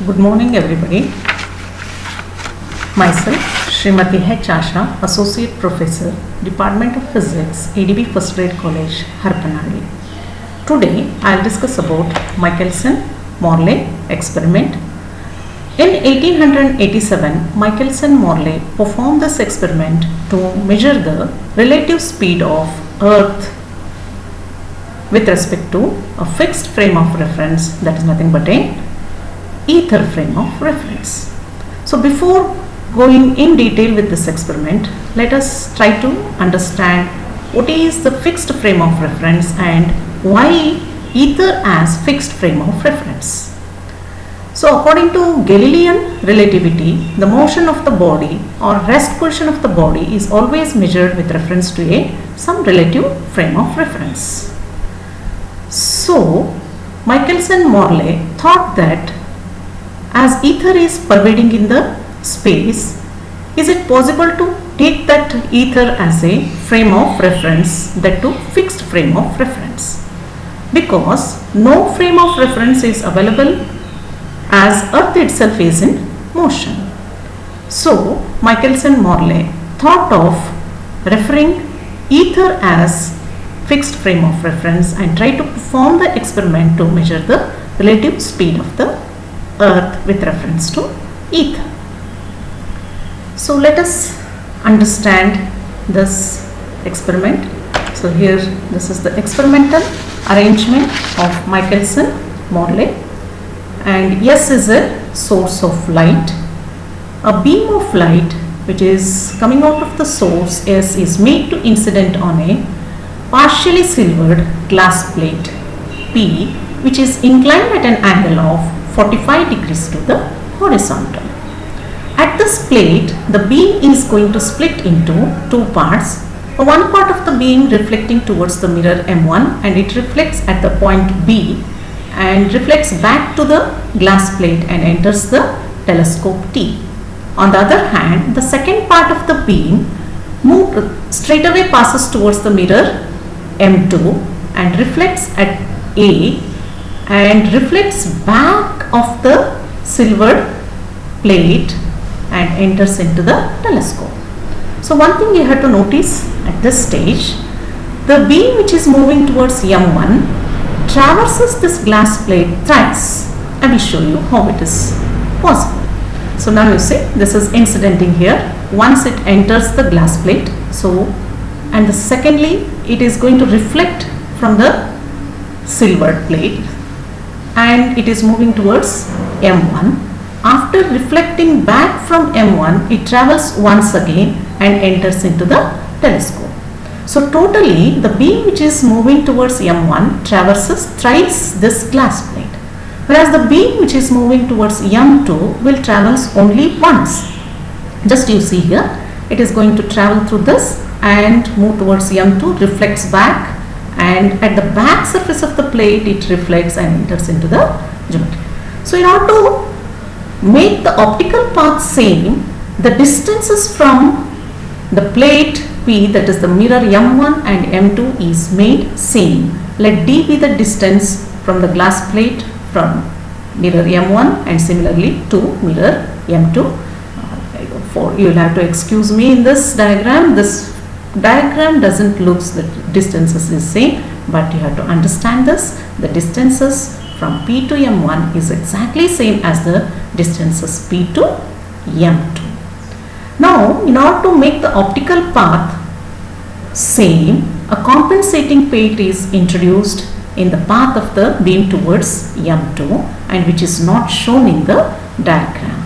Good morning everybody. Myself Srimati H. Asha, Associate Professor, Department of Physics, ADB First Grade College, Harpanadi. Today I will discuss about Michelson-Morley experiment. In 1887, Michelson-Morley performed this experiment to measure the relative speed of Earth with respect to a fixed frame of reference, that is nothing but a ether frame of reference. So before going in detail with this experiment, let us try to understand what is the fixed frame of reference and why ether as fixed frame of reference. So according to Galilean relativity, the motion of the body or rest position of the body is always measured with reference to some relative frame of reference. So Michelson-Morley thought that as ether is pervading in the space, is it possible to take that ether as a frame of reference, that to fixed frame of reference? Because no frame of reference is available as Earth itself is in motion. So Michelson-Morley thought of referring ether as fixed frame of reference and tried to perform the experiment to measure the relative speed of the Earth with reference to ether. So let us understand this experiment. So here this is the experimental arrangement of Michelson-Morley, and S is a source of light. A beam of light which is coming out of the source S is made to incident on a partially silvered glass plate P, which is inclined at an angle of 45 degrees to the horizontal. At this plate, the beam is going to split into two parts. One part of the beam reflecting towards the mirror M1 and it reflects at the point B and reflects back to the glass plate and enters the telescope T. On the other hand, the second part of the beam straight away passes towards the mirror M2 and reflects at A and reflects back of the silver plate and enters into the telescope. So one thing you have to notice at this stage, the beam which is moving towards M1 traverses this glass plate thrice. I will show you how it is possible. So now you see this is incidenting here. Once it enters the glass plate, so and secondly it is going to reflect from the silver plate and it is moving towards M1. After reflecting back from M1, it travels once again and enters into the telescope. So totally the beam which is moving towards M1 traverses thrice this glass plate, whereas the beam which is moving towards M2 will travels only once. Just you see here, it is going to travel through this and move towards M2, reflects back, and at the back surface of the plate it reflects and enters into the geometry. So in order to make the optical path same, the distances from the plate P, that is the mirror M1 and M2, is made same. Let D be the distance from the glass plate from mirror M1 and similarly to mirror M2. You will have to excuse me in this diagram. This diagram doesn't look the distances is same, but you have to understand this. The distances from P to M1 is exactly same as the distances P to M2. Now in order to make the optical path same, a compensating plate is introduced in the path of the beam towards M2 and which is not shown in the diagram.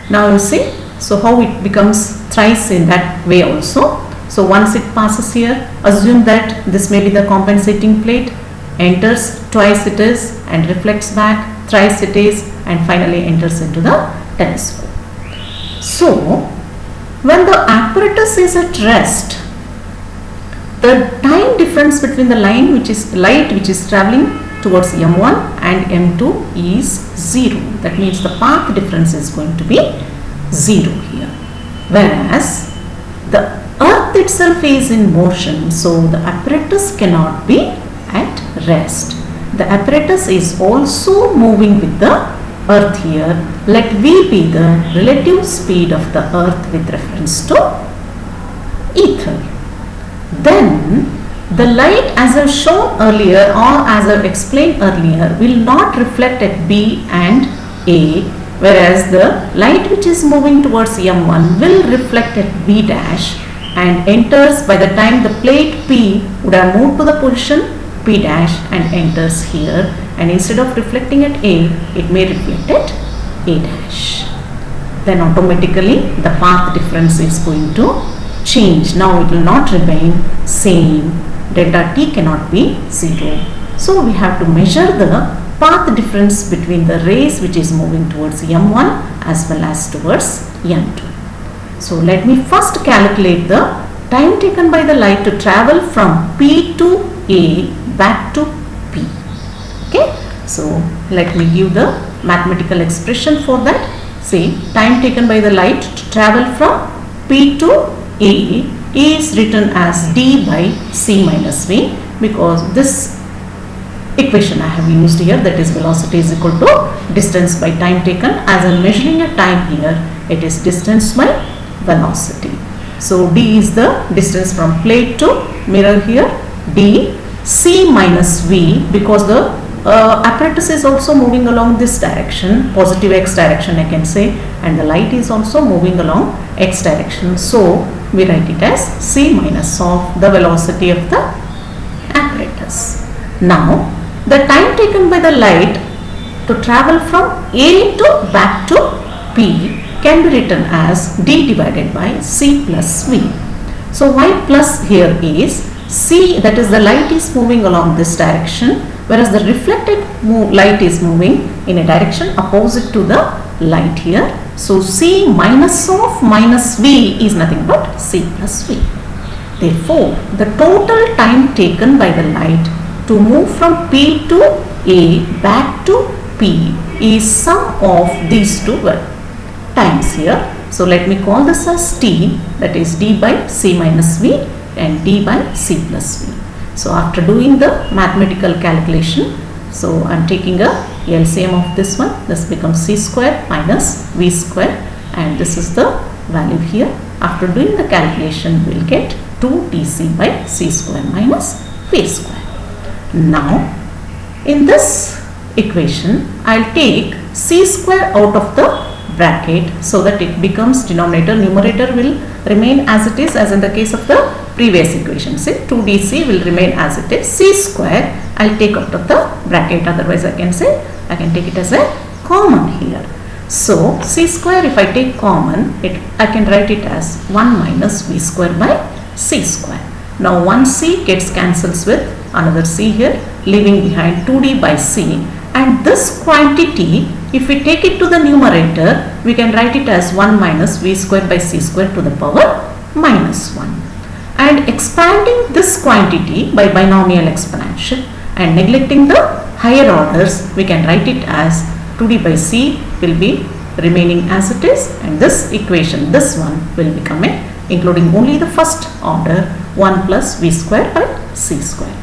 Now you see, so how it becomes thrice in that way also. So once it passes here, assume that this may be the compensating plate, enters twice it is and reflects back, thrice it is, and finally enters into the telescope. So when the apparatus is at rest, the time difference between the light which is traveling towards M1 and M2 is 0. That means the path difference is going to be 0 here. Whereas the Earth itself is in motion, so the apparatus cannot be at rest. The apparatus is also moving with the earth here, let V be the relative speed of the earth with reference to ether. Then the light, as I've shown earlier or as I've explained earlier, will not reflect at B and A, whereas the light which is moving towards M1 will reflect at B dash and enters by the time the plate P would have moved to the position P dash and enters here, and instead of reflecting at A, it may reflect at A dash. Then automatically the path difference is going to change. Now it will not remain same. Delta T cannot be 0. So we have to measure the path difference between the rays which is moving towards M1 as well as towards M2. So let me first calculate the time taken by the light to travel from P to A back to P. Okay, so let me give the mathematical expression for that. Say time taken by the light to travel from P to A is written as d by c minus v, because this equation I have used here, that is velocity is equal to distance by time taken. As I am measuring a time here, it is distance by velocity. So d is the distance from plate to mirror here, d, c minus v, because the apparatus is also moving along this direction, positive x direction I can say, and the light is also moving along x direction. So we write it as c minus of the velocity of the apparatus. Now the time taken by the light to travel from A to back to P can be written as d divided by c plus v. So why plus here is c, that is the light is moving along this direction, whereas the reflected light is moving in a direction opposite to the light here. So c minus of minus v is nothing but c plus v. Therefore, the total time taken by the light to move from P to A back to P is sum of these two times here. So let me call this as t, that is d by c minus v and d by c plus v. So after doing the mathematical calculation, so I am taking a LCM of this one, this becomes c square minus v square, and this is the value here. After doing the calculation, we will get 2dc by c square minus v square. Now in this equation, I will take c square out of the bracket so that it becomes denominator, numerator will remain as it is, as in the case of the previous equation. Say 2dc will remain as it is, c square I will take out of the bracket, otherwise I can say I can take it as a common here. So c square, if I take common, I can write it as 1 minus v square by c square. Now one c gets cancels with another c here, leaving behind 2d by c, and this quantity, if we take it to the numerator, we can write it as 1 minus v square by c square to the power minus 1. And expanding this quantity by binomial exponential and neglecting the higher orders, we can write it as 2d by c will be remaining as it is, and this equation, this one will become a, including only the first order, 1 plus v square by c square.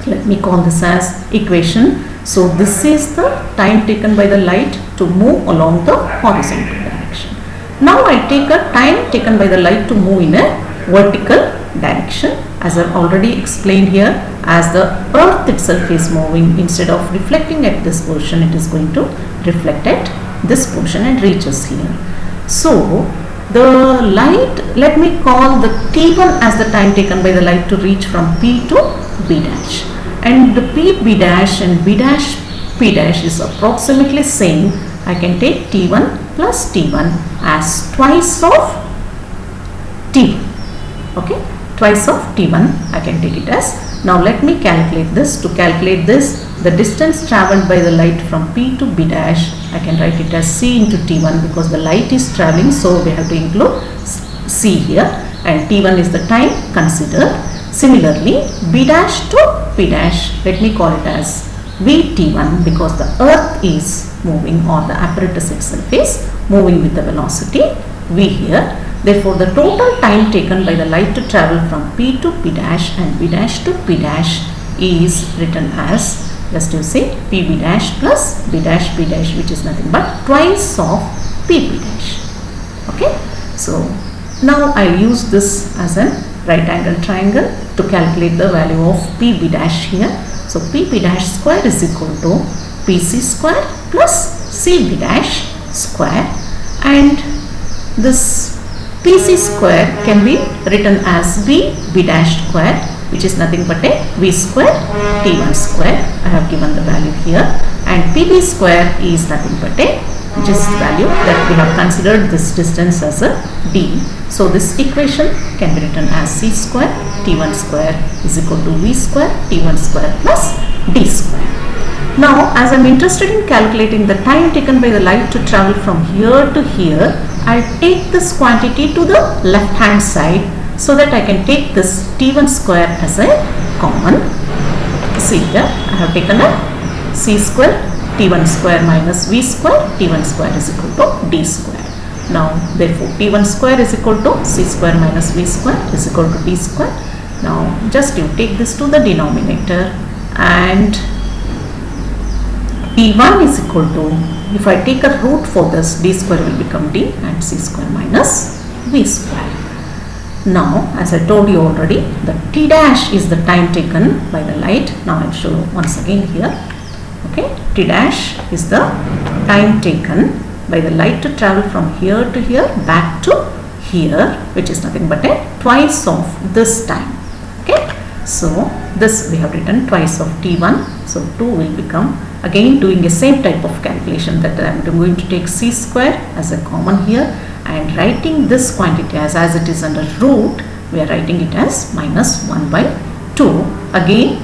Let me call this as equation. So this is the time taken by the light to move along the horizontal direction. Now I take a time taken by the light to move in a vertical direction. As I have already explained here, as the earth itself is moving, instead of reflecting at this position, it is going to reflect at this position and reaches here. So the light, let me call the t1 as the time taken by the light to reach from P to B dash, and the P dash and B dash P dash is approximately same. I can take t1 plus t1 as twice of t1. Okay, twice of t1 I can take it as. Now let me calculate this. To calculate this, the distance travelled by the light from P to B dash, I can write it as c into t1, because the light is travelling, so we have to include c here, and t1 is the time considered. Similarly, B dash to P dash, let me call it as Vt1, because the earth is moving, or the apparatus itself is moving with the velocity v here. Therefore, the total time taken by the light to travel from P to P dash and B dash to P dash is written as Just you see PB dash plus B dash B dash, which is nothing but twice of PB dash. Okay. So now I'll use this as a right angle triangle to calculate the value of PB dash here. So PB dash square is equal to PC square plus CB dash square, and this PC square can be written as B dash square, which is nothing but a V square T1 square. I have given the value here, and PB square is nothing but a just value that we have considered this distance as a D. So this equation can be written as C square T1 square is equal to V square T1 square plus D square. Now, as I am interested in calculating the time taken by the light to travel from here to here, I will take this quantity to the left hand side so that I can take this T1 square as a common. See here, I have taken a C square T1 square minus V square T1 square is equal to D square. Now, therefore, T1 square is equal to C square minus V square is equal to D square. Now, just you take this to the denominator, and T1 is equal to, if I take a root for this, D square will become D and C square minus V square. Now, as I told you already, the T dash is the time taken by the light. Now, I will show you once again here. Okay, T dash is the time taken by the light to travel from here to here back to here, which is nothing but a twice of this time. Okay, so this we have written twice of T1. So 2 will become, again doing a same type of calculation, that I am going to take C square as a common here and writing this quantity as it is under root, we are writing it as minus 1 by 2. Again,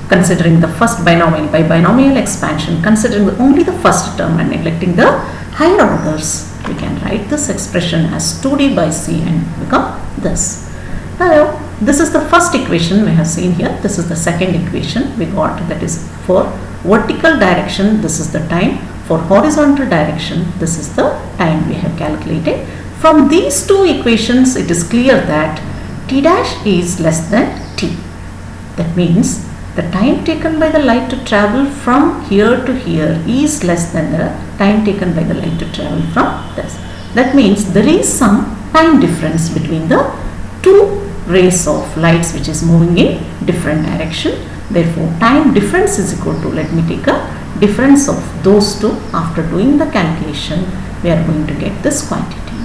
considering the first binomial, by binomial expansion, considering only the first term and neglecting the higher orders, we can write this expression as 2D by C and become this. Now, this is the first equation we have seen here. This is the second equation we got, that is for vertical direction, this is the time. For horizontal direction, this is the time we have calculated. From these two equations, it is clear that T dash is less than T. That means the time taken by the light to travel from here to here is less than the time taken by the light to travel from this. That means there is some time difference between the two rays of lights which is moving in different direction. Therefore, time difference is equal to, let me take a difference of those two. After doing the calculation, we are going to get this quantity.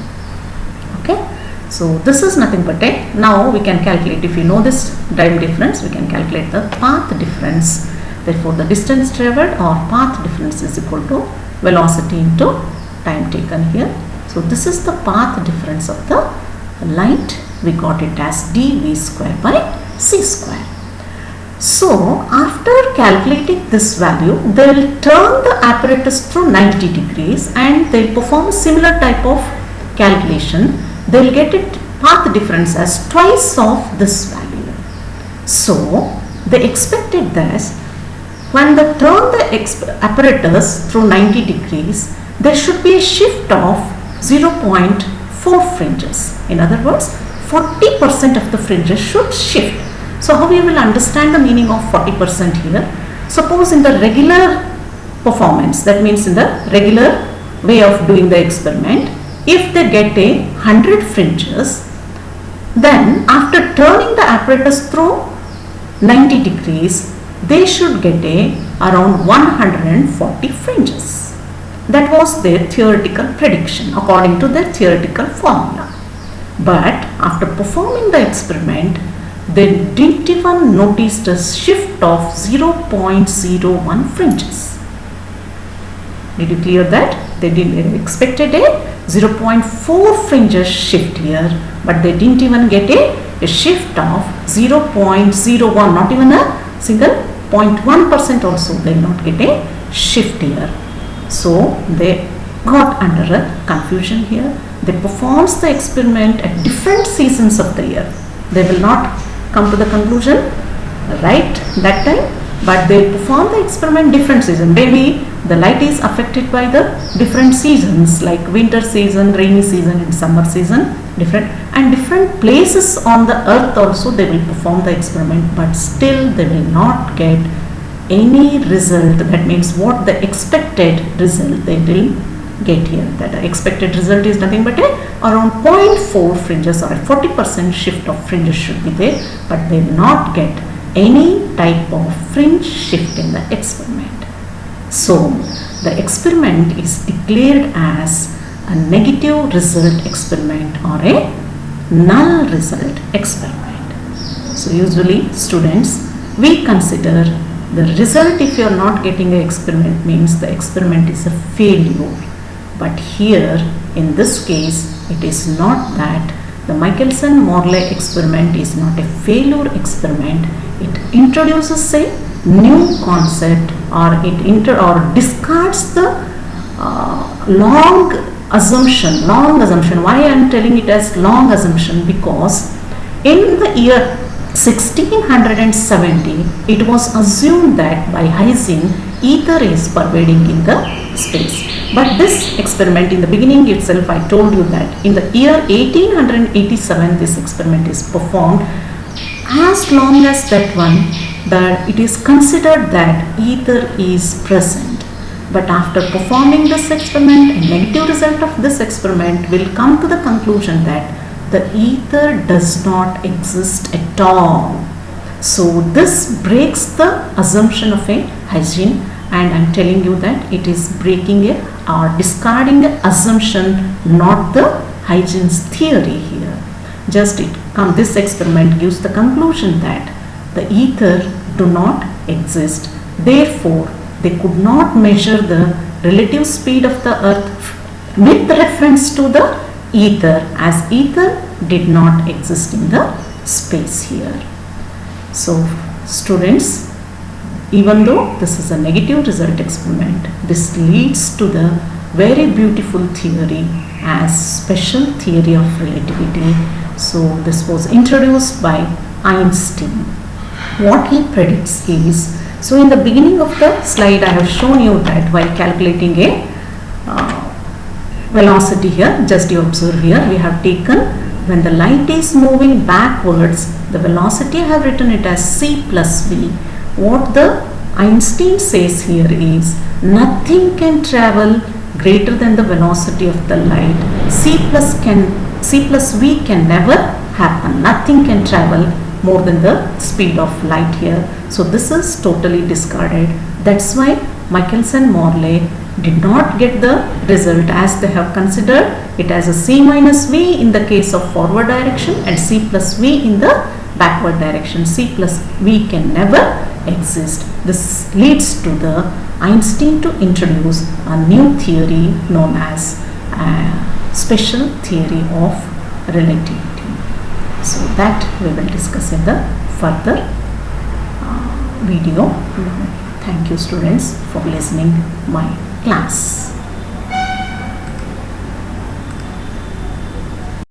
Okay. So this is nothing but a, now we can calculate, if you know this time difference, we can calculate the path difference. Therefore, the distance traveled or path difference is equal to velocity into time taken here. So this is the path difference of the light. We got it as dv square by c square. So after calculating this value, they will turn the apparatus through 90 degrees and they will perform a similar type of calculation. They will get it path difference as twice of this value. So they expected this, when they turn the apparatus through 90 degrees, there should be a shift of 0.4 fringes. In other words, 40% of the fringes should shift. So how you will understand the meaning of 40% here? Suppose in the regular performance, that means in the regular way of doing the experiment, if they get a 100 fringes, then after turning the apparatus through 90 degrees, they should get a around 140 fringes. That was their theoretical prediction according to their theoretical formula. But after performing the experiment, they didn't even notice a shift of 0.01 fringes. Did you clear that? They didn't expected a 0.4 fringes shift here, but they didn't even get a shift of 0.01, not even a single 0.1% also they will not get a shift here. So they got under a confusion here. They performs the experiment at different seasons of the year. They will not come to the conclusion right that time, but they perform the experiment different season. Maybe the light is affected by the different seasons like winter season, rainy season and summer season, different, and different places on the earth also they will perform the experiment, but still they will not get any result, that means what the expected result they will get here. That expected result is nothing but around 0.4 fringes or a 40% shift of fringes should be there, but they will not get any type of fringe shift in the experiment. So the experiment is declared as a negative result experiment or a null result experiment. So usually students, we consider the result if you are not getting the experiment means the experiment is a failure. But here in this case it is not that. The Michelson-Morley experiment is not a failure experiment. It introduces a new concept or it discards the long assumption. Why I am telling it as long assumption? Because in the year 1670 it was assumed that by Ising ether is pervading in the space. But this experiment in the beginning itself I told you that in the year 1887 this experiment is performed. As long as that one, that it is considered that ether is present. But after performing this experiment, a negative result of this experiment will come to the conclusion that the ether does not exist at all. So this breaks the assumption of a Ising, and I am telling you that it is breaking or discarding the assumption, not the Ising's theory here. Just this experiment gives the conclusion that the ether do not exist. Therefore, they could not measure the relative speed of the earth with reference to the ether, as ether did not exist in the space here. So students, even though this is a negative result experiment, this leads to the very beautiful theory as special theory of relativity. So this was introduced by Einstein. What he predicts is, so in the beginning of the slide I have shown you that while calculating a velocity here, just you observe here, we have taken when the light is moving backwards, the velocity I have written it as c plus v. What the Einstein says here is nothing can travel greater than the velocity of the light. C plus v can never happen. Nothing can travel more than the speed of light here. So this is totally discarded. That's why Michelson-Morley did not get the result, as they have considered it as a c minus v in the case of forward direction and c plus v in the backward direction. C plus v can never exist. This leads to the Einstein to introduce a new theory known as special theory of relativity. So that we will discuss in the further video. Thank you students for listening my class.